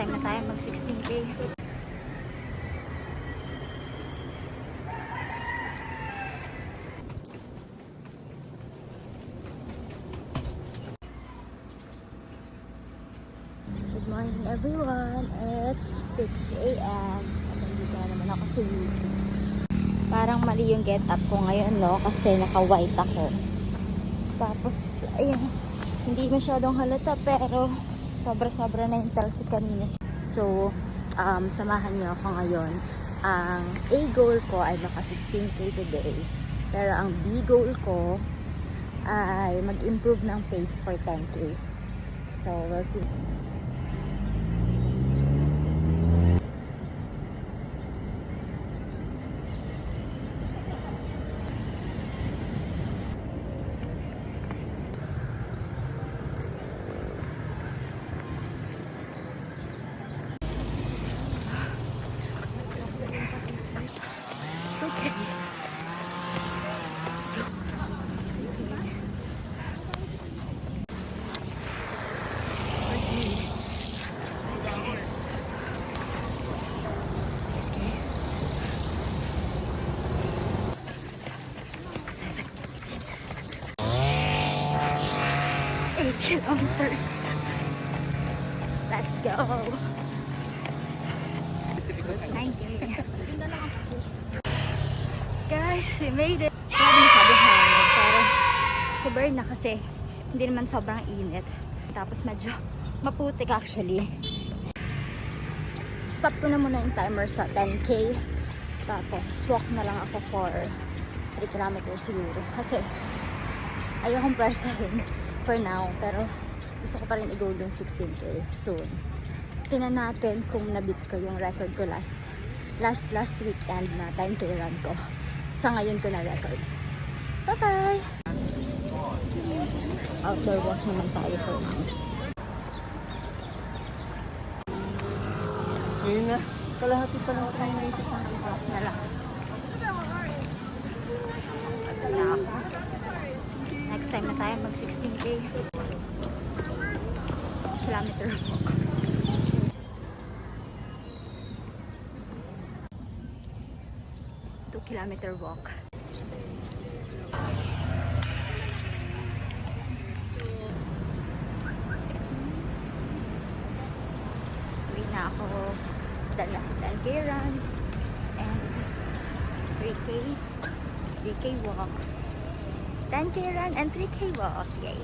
time na tayo mag 16K. Good morning everyone. It's 6 a.m. Nandito na naman ako sa YouTube. Parang mali yung get up ko ngayon, no? Kasi naka-white ako. Tapos, ayun, hindi masyadong halata pero sobra-sobra na yung talsik kanina. So, samahan niyo ako ngayon. Ang A goal ko ay maka 16K today. Pero ang B goal ko ay mag-improve ng pace for 10K. So, we'll see. Kilometers. Let's go. 9K. Guys, we made it. Grabe masyadong hangin. Pero kuburn na kasi hindi naman sobrang init. Tapos medyo maputik actually. Stop ko na muna yung timer sa 10K. Tapos walk na lang ako for 3 kilometers siguro. Kasi ayokong persahin for now, pero gusto ko pa rin i-go yung 16K soon. Tingnan natin kung nabit ko yung record ko last weekend na 10K run ko. Sa ngayon ko na record. Bye bye! Outdoor walk naman tayo for now. Ngayon na, kalahati pa lang tayo na ito pang Walk na lang. Wala ako. Next time na tayo mag 16K. Kilometer walk. Kilometer walk. Uwi na ako. Dahil na sa 10K run and 3K walk. 10K run and 3K walk. Yay!